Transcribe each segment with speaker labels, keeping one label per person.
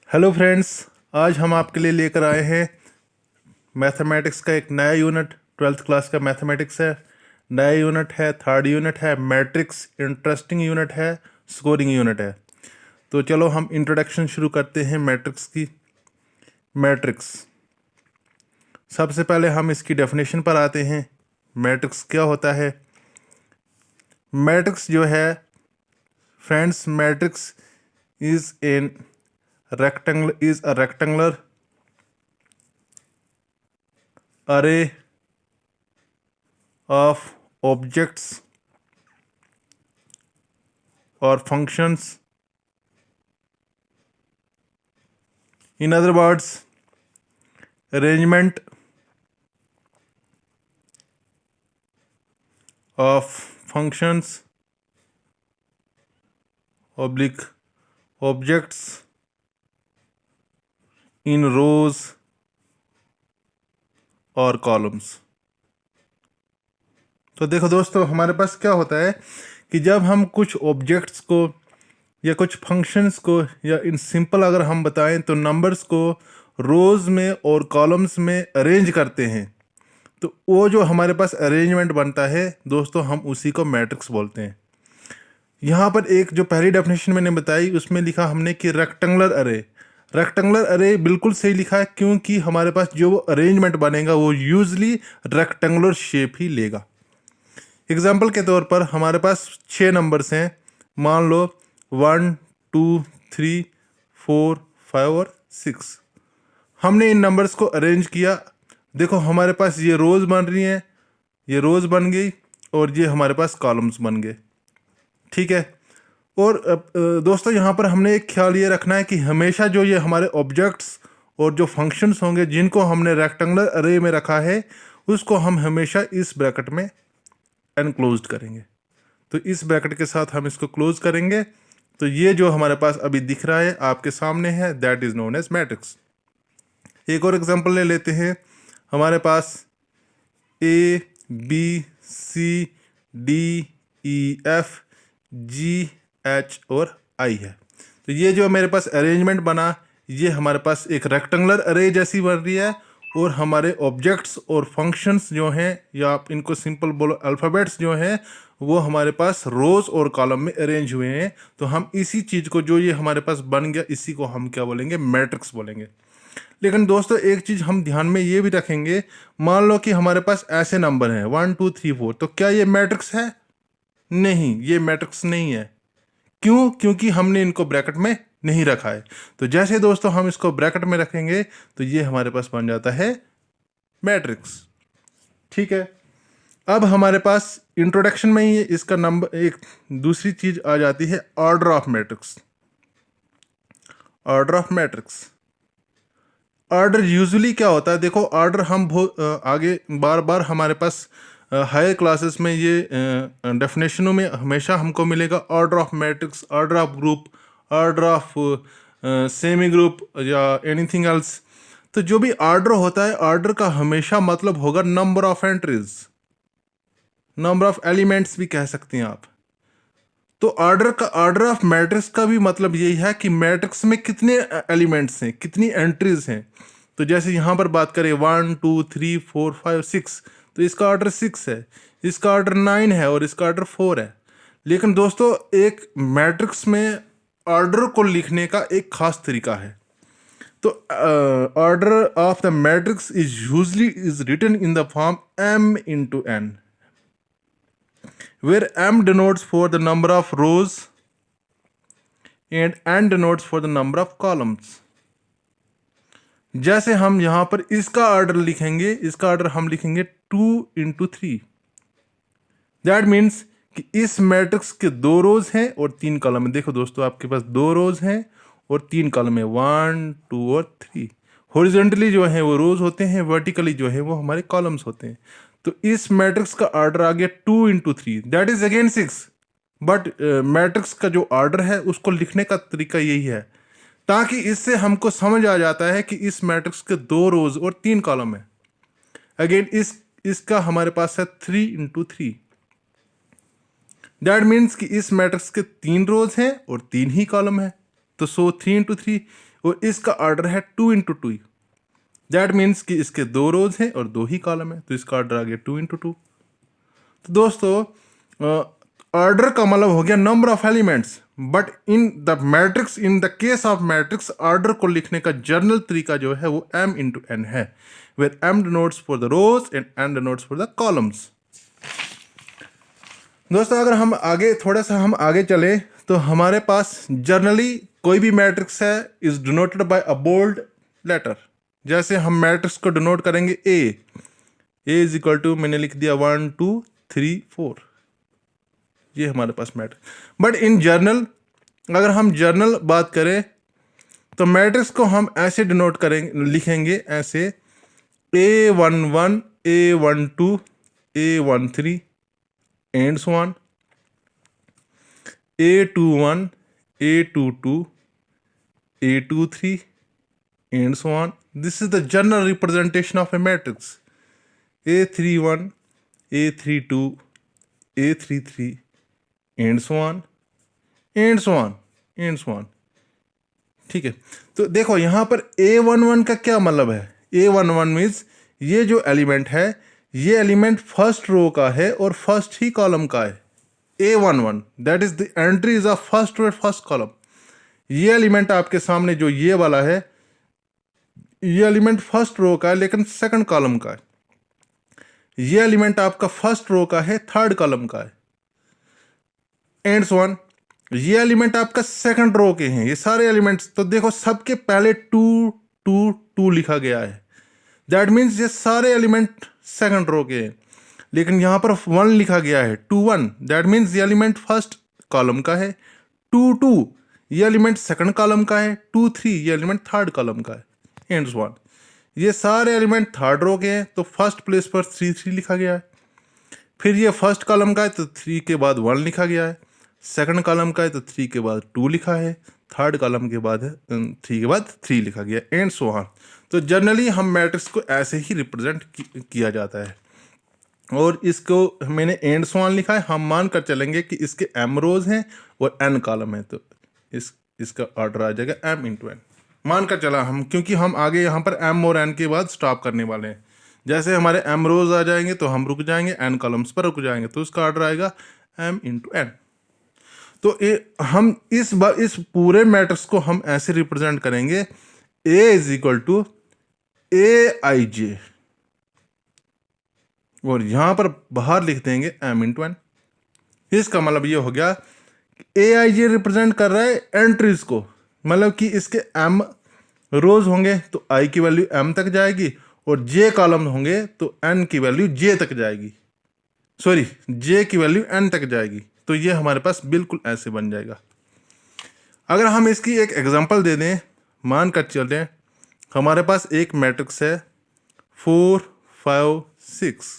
Speaker 1: Hello friends, आज हम आपके लिए लेकर आए हैं मैथमेटिक्स का एक नया यूनिट। 12th क्लास का मैथमेटिक्स है, नया यूनिट है, थर्ड यूनिट है। मैट्रिक्स इंटरेस्टिंग यूनिट है, स्कोरिंग यूनिट है। तो चलो हम इंट्रोडक्शन शुरू करते हैं मैट्रिक्स की। मैट्रिक्स, सबसे पहले हम इसकी डेफिनेशन पर आते हैं। मैट्रिक्स क्या होता है? मैट्रिक्स जो है friends, matrix is an rectangular array of objects or functions. In other words, arrangement of functions oblique objects in rows और कॉलम्स। तो देखो दोस्तों, हमारे पास क्या होता है कि जब हम कुछ ऑब्जेक्ट्स को या कुछ फंक्शंस को, या इन सिंपल अगर हम बताएं तो नंबर्स को रोज़ में और कॉलम्स में अरेंज करते हैं, तो वो जो हमारे पास अरेंजमेंट बनता है दोस्तों, हम उसी को मैट्रिक्स बोलते हैं। यहाँ पर एक जो पहली डेफिनेशन मैंने बताई उसमें लिखा हमने कि रेक्टेंगुलर अरे। रेक्टेंगुलर अरे बिल्कुल सही लिखा है, क्योंकि हमारे पास जो अरेंजमेंट बनेगा वो यूजली रेक्टेंगुलर शेप ही लेगा। एग्जाम्पल के तौर पर हमारे पास 6 नंबर्स हैं, मान लो 1 2 3 4 5 और 6। हमने इन नंबर्स को अरेंज किया। देखो हमारे पास ये रोज़ बन रही हैं, ये रोज़ बन गई और ये हमारे पास कॉलम्स बन गए। ठीक है। और दोस्तों यहाँ पर हमने एक ख्याल ये रखना है कि हमेशा जो ये हमारे ऑब्जेक्ट्स और जो फंक्शंस होंगे जिनको हमने रेक्टेंगुलर अरे में रखा है, उसको हम हमेशा इस ब्रैकेट में एनक्लोज्ड करेंगे। तो इस ब्रैकेट के साथ हम इसको क्लोज करेंगे। तो ये जो हमारे पास अभी दिख रहा है आपके सामने है, that is known as matrix. एक और एग्जांपल ले लेते हैं। हमारे पास A B C D E F G H और I है। तो ये जो मेरे पास अरेंजमेंट बना, ये हमारे पास एक रेक्टेंगुलर अरे जैसी बन रही है, और हमारे ऑब्जेक्ट्स और फंक्शंस जो हैं, या आप इनको सिंपल बोलो अल्फ़ाबेट्स जो हैं, वो हमारे पास रोज़ और कॉलम में अरेंज हुए हैं। तो हम इसी चीज़ को, जो ये हमारे पास बन गया, इसी को हम क्या बोलेंगे? मैट्रिक्स बोलेंगे। लेकिन दोस्तों एक चीज़ हम ध्यान में ये भी रखेंगे, मान लो कि हमारे पास ऐसे नंबर हैं 1 2 3 4, तो क्या ये मैट्रिक्स है? नहीं, ये मैट्रिक्स नहीं है। क्यों? क्योंकि हमने इनको ब्रैकेट में नहीं रखा है। तो जैसे दोस्तों हम इसको ब्रैकेट में रखेंगे तो ये हमारे पास बन जाता है मैट्रिक्स। ठीक है। अब हमारे पास इंट्रोडक्शन में ही इसका नंबर एक दूसरी चीज आ जाती है, order of matrix. Order of matrix, order usually क्या होता है? देखो ऑर्डर हम बहुत आगे बार बार हमारे पास हायर क्लासेस में ये डेफिनेशनों में हमेशा हमको मिलेगा order of matrix, order of group, order of semi group या एनीथिंग एल्स। तो जो भी ऑर्डर होता है, ऑर्डर का हमेशा मतलब होगा number of entries, number of elements भी कह सकते हैं आप। तो ऑर्डर ऑफ मैट्रिक्स का भी मतलब यही है कि मैट्रिक्स में कितने एलिमेंट्स हैं, कितनी एंट्रीज हैं। तो जैसे यहाँ पर बात करें 1 2 3 4 5 6, तो इसका ऑर्डर 6 है, इसका ऑर्डर 9 है और इसका ऑर्डर 4 है। लेकिन दोस्तों एक मैट्रिक्स में ऑर्डर को लिखने का एक खास तरीका है। तो order of the matrix is usually is written in the form m into n, where m denotes for the number of rows and n denotes for the number of columns. जैसे हम यहाँ पर इसका ऑर्डर लिखेंगे, इसका order हम लिखेंगे 2 into 3। That means कि इस मैट्रिक्स के 2 रोज हैं और 3 कॉलम है। देखो दोस्तों आपके पास 2 रोज हैं और 3 कॉलम है, 1 2 और 3। हॉरिजॉन्टली जो है वो रोज होते हैं, वर्टिकली जो है वो हमारे कॉलम्स होते हैं। तो इस मैट्रिक्स का ऑर्डर आ गया 2 into 3, that is again 6। But matrix का जो ऑर्डर है उसको लिखने का तरीका यही है, ताकि इससे हमको समझ आ जाता है कि इस मैट्रिक्स के 2 रोज और 3 कॉलम है। अगेन इसका हमारे पास है 3 into 3। दैट मीन्स कि इस मैट्रिक्स के 3 रोज हैं और 3 ही कॉलम है। तो 3 into 3 और इसका ऑर्डर है 2 into 2। दैट मीन्स कि इसके 2 रोज हैं और 2 ही कॉलम है, तो इसका ऑर्डर आ गया 2 into 2। तो दोस्तों ऑर्डर का मतलब हो गया number of elements, but in the matrix, in the case of matrix, order को लिखने का जर्नल तरीका जो है वो m×n है, where m denotes for the rows and n denotes for the columns. दोस्तों अगर हम आगे थोड़ा सा हम आगे चले तो हमारे पास जर्नली कोई भी मैट्रिक्स है is denoted by a bold letter. जैसे हम मैट्रिक्स को डिनोट करेंगे ए इज इक्वल टू, मैंने लिख दिया 1 2 3 4, ये हमारे पास मैट्रिक्स। बट इन जर्नल, अगर हम जर्नल बात करें तो मैट्रिक्स को हम ऐसे डिनोट करेंगे, लिखेंगे ऐसे A11 A12 A13 and so on, A21 A22 A23 and so on. This is the general representation of A matrix. A31 A32 A33 and so on and so on and so on. ठीक है, तो देखो यहाँ पर A11 का क्या मतलब है। A11 मीन्स ये जो एलिमेंट है ये एलिमेंट फर्स्ट रो का है और फर्स्ट ही कॉलम का है। A11 that is the entries of first row और फर्स्ट कॉलम। ये एलिमेंट आपके सामने जो ये वाला है, ये एलिमेंट फर्स्ट रो का है लेकिन सेकंड कॉलम का है। ये एलिमेंट आपका फर्स्ट रो का है, थर्ड कॉलम का है, एंड सो ऑन। ये एलिमेंट आपका सेकंड रो के हैं, ये सारे एलिमेंट्स। तो देखो सबके पहले 2 2 2 लिखा गया है, दैट मीन्स ये सारे एलिमेंट सेकंड रो के हैं। लेकिन यहाँ पर 1 लिखा गया है, 2 1, दैट मीन्स ये एलिमेंट फर्स्ट कॉलम का है। 2 2 ये एलिमेंट सेकंड कॉलम का है। 2 3 ये एलिमेंट थर्ड कॉलम का है, एंड सो ऑन। ये सारे एलिमेंट थर्ड रो के हैं, तो फर्स्ट प्लेस पर 3 3 लिखा गया है। फिर ये फर्स्ट कॉलम का है तो 3 के बाद 1 लिखा गया है। सेकंड कॉलम का है तो 3 के बाद 2 लिखा है। थर्ड कॉलम के बाद 3 के बाद 3 लिखा गया, एंड सो ऑन। तो जनरली हम मैट्रिक्स को ऐसे ही रिप्रेजेंट किया जाता है। और इसको मैंने एंड सो ऑन लिखा है, हम मान कर चलेंगे कि इसके m रोज हैं और n कॉलम है, तो इसका ऑर्डर आ जाएगा m×n। मान कर चला हम, क्योंकि हम आगे यहाँ पर m और n के बाद स्टॉप करने वाले हैं। जैसे हमारे m रोज आ जाएंगे तो हम रुक जाएंगे, n कॉलम्स पर रुक जाएंगे, तो उसका ऑर्डर आएगा m×n। तो हम इस पूरे मैट्रिक्स को हम ऐसे रिप्रेजेंट करेंगे, A is equal to AIJ, और यहां पर बाहर लिख देंगे m×n। इसका मतलब ये हो गया AIJ रिप्रेजेंट कर रहा है एंट्रीज को, मतलब कि इसके m रोज होंगे तो i की वैल्यू m तक जाएगी, और j कॉलम होंगे तो n की वैल्यू j तक जाएगी, सॉरी j की वैल्यू n तक जाएगी। तो ये हमारे पास बिल्कुल ऐसे बन जाएगा। अगर हम इसकी एक एग्जांपल दे दें, मान कर चलें हमारे पास एक मैट्रिक्स है 4 5 6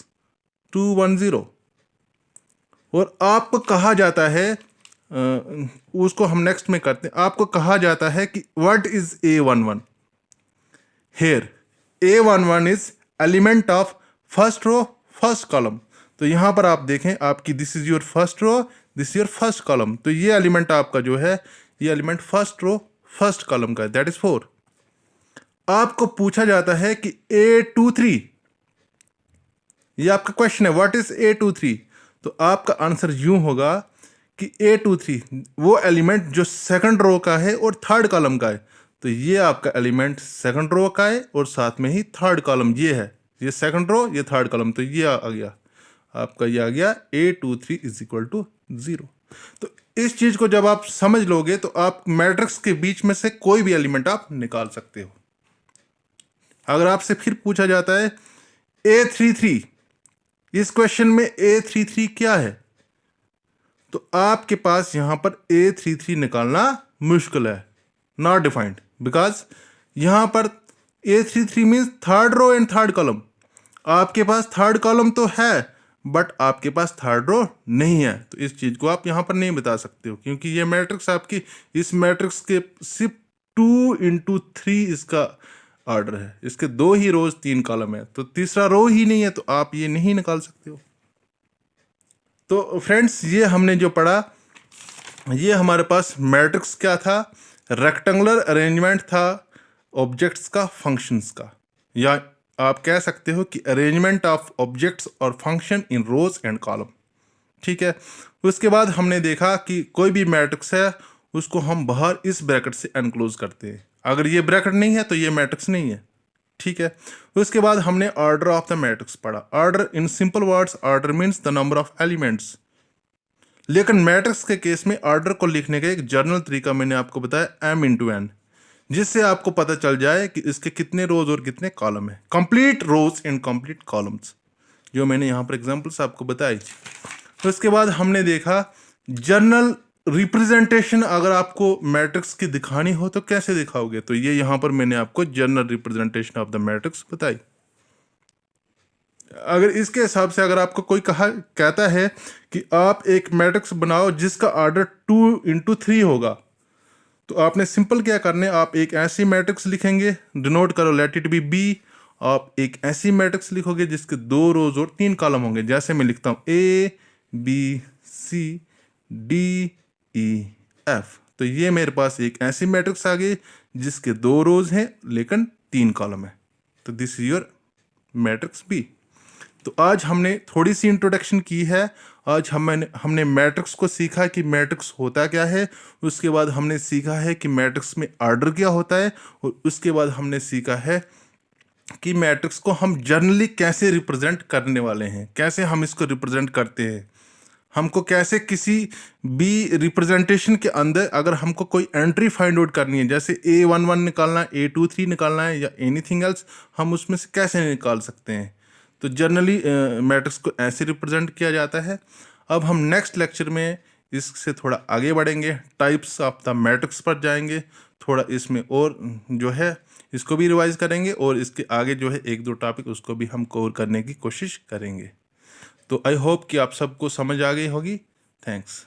Speaker 1: 2 1 0, और आपको कहा जाता है, उसको हम नेक्स्ट में करते हैं, आपको कहा जाता है कि what is A11। Here A11 is element of first row first column. तो यहां पर आप देखें, आपकी this is your first row, this is your first column, तो ये एलिमेंट आपका जो है ये element first row first column का है, दैट इज 4। आपको पूछा जाता है कि A23, ये आपका क्वेश्चन है, व्हाट इज A23। तो आपका आंसर यूं होगा कि A23 वो एलिमेंट जो सेकंड रो का है और थर्ड कॉलम का है। तो ये आपका एलिमेंट सेकंड रो का है और साथ में ही थर्ड कॉलम ये है, ये सेकंड रो ये थर्ड कॉलम, तो ये आ गया आपका, ये आ गया A23 इज इक्वल टू 0। तो इस चीज को जब आप समझ लोगे तो आप मैट्रिक्स के बीच में से कोई भी एलिमेंट आप निकाल सकते हो। अगर आपसे फिर पूछा जाता है A33, इस क्वेश्चन में A33 क्या है, तो आपके पास यहां पर A33 निकालना मुश्किल है, नॉट डिफाइंड, बिकॉज यहां पर A33 means third row and third column. आपके पास थर्ड कॉलम तो है बट आपके पास थर्ड रो नहीं है, तो इस चीज को आप यहां पर नहीं बता सकते हो, क्योंकि ये मैट्रिक्स आपकी, इस मैट्रिक्स के सिर्फ 2 into 3 इसका ऑर्डर है, इसके 2 ही रोज 3 कॉलम है, तो तीसरा रो ही नहीं है, तो आप ये नहीं निकाल सकते हो। तो फ्रेंड्स, ये हमने जो पढ़ा, ये हमारे पास मैट्रिक्स क्या था, रेक्टेंगुलर अरेंजमेंट था ऑब्जेक्ट्स का, फंक्शंस का, या आप कह सकते हो कि अरेंजमेंट ऑफ ऑब्जेक्ट्स और function in rows and column. ठीक है। उसके बाद हमने देखा कि कोई भी मैट्रिक्स है उसको हम बाहर इस ब्रैकेट से एनक्लोज करते हैं, अगर ये ब्रैकेट नहीं है तो ये मैट्रिक्स नहीं है। ठीक है। उसके बाद हमने ऑर्डर ऑफ द मैट्रिक्स पढ़ा। Order in simple words, order means the number of elements. लेकिन मैट्रिक्स के केस में ऑर्डर को लिखने का एक जर्नल तरीका मैंने आपको बताया, m इंटू एन, जिससे आपको पता चल जाए कि इसके कितने रोज और कितने कॉलम है। Complete rows and complete columns, जो मैंने यहाँ पर एग्जांपल्स आपको बताई। उसके बाद हमने देखा जर्नल रिप्रेजेंटेशन, अगर आपको मैट्रिक्स की दिखानी हो तो कैसे दिखाओगे, तो ये यहाँ पर मैंने आपको journal representation of the matrix बताई। अगर इसके हिसाब से अगर आपको कोई कहता है कि आप एक मैट्रिक्स बनाओ जिसका ऑर्डर 2 × 3 होगा, तो आपने सिंपल क्या करने, आप एक ऐसी मैट्रिक्स लिखेंगे, डिनोट करो लेट इट बी बी। आप एक ऐसी मैट्रिक्स लिखोगे जिसके 2 रोज और 3 कॉलम होंगे, जैसे मैं लिखता हूँ ABCDEF। तो ये मेरे पास एक ऐसी मैट्रिक्स आ गई जिसके 2 रोज हैं लेकिन 3 कॉलम है, तो this is your matrix B. तो आज हमने थोड़ी सी इंट्रोडक्शन की है। आज हमने मैट्रिक्स को सीखा कि मैट्रिक्स होता क्या है। उसके बाद हमने सीखा है कि मैट्रिक्स में ऑर्डर क्या होता है, और उसके बाद हमने सीखा है कि मैट्रिक्स को हम जनरली कैसे रिप्रेजेंट करने वाले हैं, कैसे हम इसको रिप्रेजेंट करते हैं। हमको कैसे किसी भी रिप्रेजेंटेशन के अंदर अगर हमको कोई एंट्री फाइंड आउट करनी है, जैसे A11 निकालना है, A23 निकालना है या एनीथिंग एल्स, हम उसमें से कैसे निकाल सकते हैं। तो जनरली मैट्रिक्स को ऐसे रिप्रेजेंट किया जाता है। अब हम नेक्स्ट लेक्चर में इससे थोड़ा आगे बढ़ेंगे, टाइप्स ऑफ द मैट्रिक्स पर जाएंगे, थोड़ा इसमें और जो है इसको भी रिवाइज करेंगे, और इसके आगे जो है 1-2 टॉपिक उसको भी हम कवर करने की कोशिश करेंगे। तो आई होप कि आप सबको समझ आ गई होगी। थैंक्स।